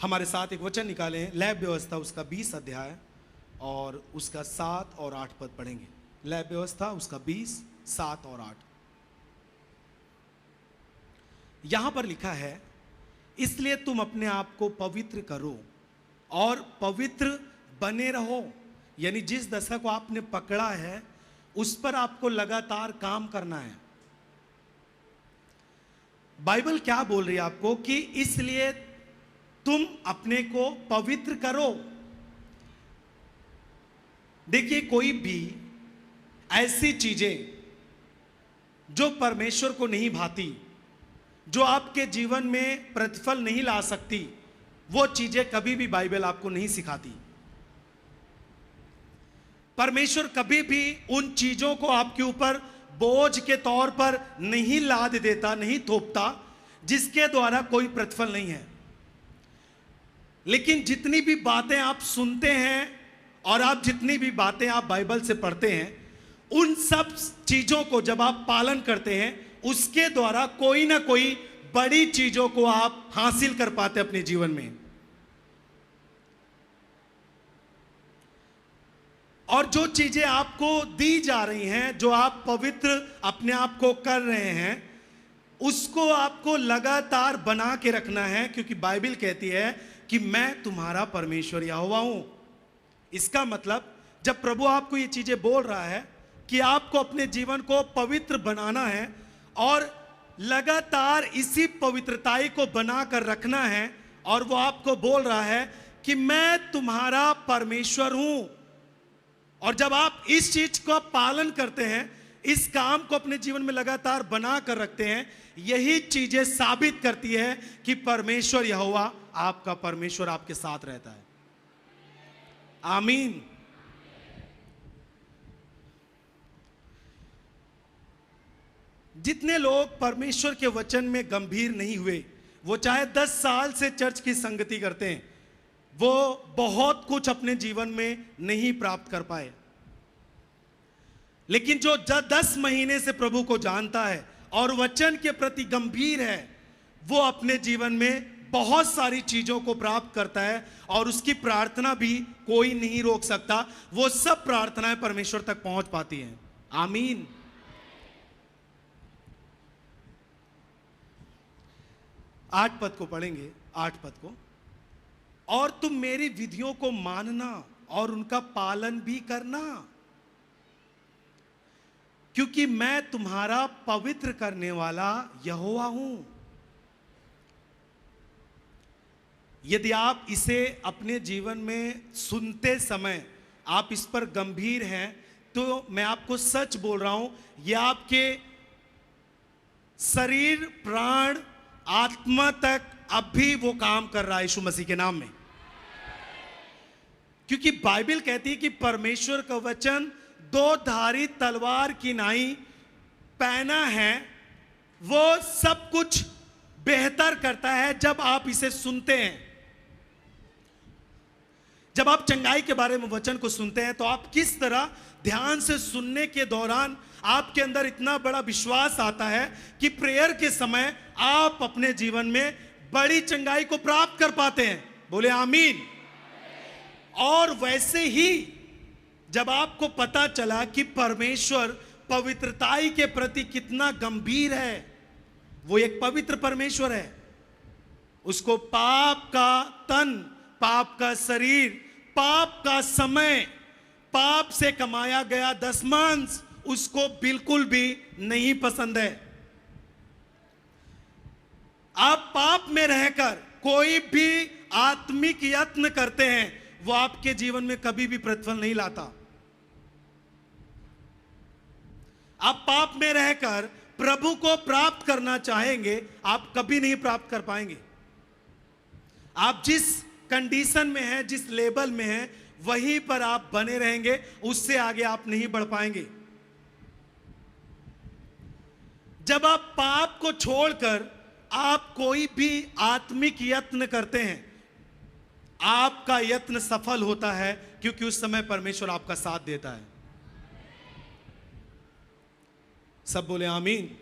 हमारे साथ एक वचन निकाले हैं, लैब व्यवस्था उसका 20 अध्याय और उसका 7 और 8 पद पढ़ेंगे। लैब व्यवस्था उसका 20, 7 और 8। यहां पर लिखा है, इसलिए तुम अपने आप को पवित्र करो और पवित्र बने रहो। यानी जिस दशा को आपने पकड़ा है उस पर आपको लगातार काम करना है। बाइबल क्या बोल रही है आपको कि इसलिए तुम अपने को पवित्र करो। देखिए, कोई भी ऐसी चीजें जो परमेश्वर को नहीं भाती, जो आपके जीवन में प्रतिफल नहीं ला सकती, वो चीजें कभी भी बाइबल आपको नहीं सिखाती। परमेश्वर कभी भी उन चीजों को आपके ऊपर बोझ के तौर पर नहीं लाद देता, नहीं थोपता, जिसके द्वारा कोई प्रतिफल नहीं है। लेकिन जितनी भी बातें आप सुनते हैं और आप जितनी भी बातें आप बाइबल से पढ़ते हैं, उन सब चीजों को जब आप पालन करते हैं, उसके द्वारा कोई ना कोई बड़ी चीजों को आप हासिल कर पाते अपने जीवन में। और जो चीजें आपको दी जा रही हैं, जो आप पवित्र अपने आप को कर रहे हैं, उसको आपको लगातार बना के रखना है, क्योंकि बाइबल कहती है कि मैं तुम्हारा परमेश्वर यहोवा हूं। इसका मतलब जब प्रभु आपको ये चीजें बोल रहा है कि आपको अपने जीवन को पवित्र बनाना है और लगातार इसी पवित्रताई को बनाकर रखना है, और वो आपको बोल रहा है कि मैं तुम्हारा परमेश्वर हूं। और जब आप इस चीज का पालन करते हैं, इस काम को अपने जीवन में लगातार बना कर रखते हैं, यही चीजें साबित करती है कि परमेश्वर यहोवा आपका परमेश्वर आपके साथ रहता है। आमीन। जितने लोग परमेश्वर के वचन में गंभीर नहीं हुए, वो चाहे 10 साल से चर्च की संगति करते हैं, वो बहुत कुछ अपने जीवन में नहीं प्राप्त कर पाए। लेकिन जो 10 महीने से प्रभु को जानता है और वचन के प्रति गंभीर है, वो अपने जीवन में बहुत सारी चीजों को प्राप्त करता है, और उसकी प्रार्थना भी कोई नहीं रोक सकता। वो सब प्रार्थनाएं परमेश्वर तक पहुंच पाती हैं। आमीन। आठ पद को पढ़ेंगे, 8 पद को। और तुम मेरी विधियों को मानना और उनका पालन भी करना, क्योंकि मैं तुम्हारा पवित्र करने वाला यहोवा हूं। यदि आप इसे अपने जीवन में सुनते समय आप इस पर गंभीर हैं, तो मैं आपको सच बोल रहा हूं, यह आपके शरीर, प्राण, आत्मा तक अब भी वो काम कर रहा है यीशु मसीह के नाम में। क्योंकि बाइबल कहती है कि परमेश्वर का वचन 2 धारी तलवार की नाई पैना है। वो सब कुछ बेहतर करता है जब आप इसे सुनते हैं। जब आप चंगाई के बारे में वचन को सुनते हैं, तो आप किस तरह ध्यान से सुनने के दौरान आपके अंदर इतना बड़ा विश्वास आता है कि प्रेयर के समय आप अपने जीवन में बड़ी चंगाई को प्राप्त कर पाते हैं। बोले आमीन। और वैसे ही जब आपको पता चला कि परमेश्वर पवित्रताई के प्रति कितना गंभीर है, वो एक पवित्र परमेश्वर है, उसको पाप का तन, पाप का शरीर, पाप का समय, पाप से कमाया गया दशमांश उसको बिल्कुल भी नहीं पसंद है। आप पाप में रहकर कोई भी आत्मिक यत्न करते हैं, वो आपके जीवन में कभी भी प्रतिफल नहीं लाता। आप पाप में रहकर प्रभु को प्राप्त करना चाहेंगे, आप कभी नहीं प्राप्त कर पाएंगे। आप जिस कंडीशन में हैं, जिस लेवल में हैं, वहीं पर आप बने रहेंगे, उससे आगे आप नहीं बढ़ पाएंगे। जब आप पाप को छोड़कर आप कोई भी आत्मिक यत्न करते हैं, आपका यत्न सफल होता है, क्योंकि उस समय परमेश्वर आपका साथ देता है। सब बोले आमीन।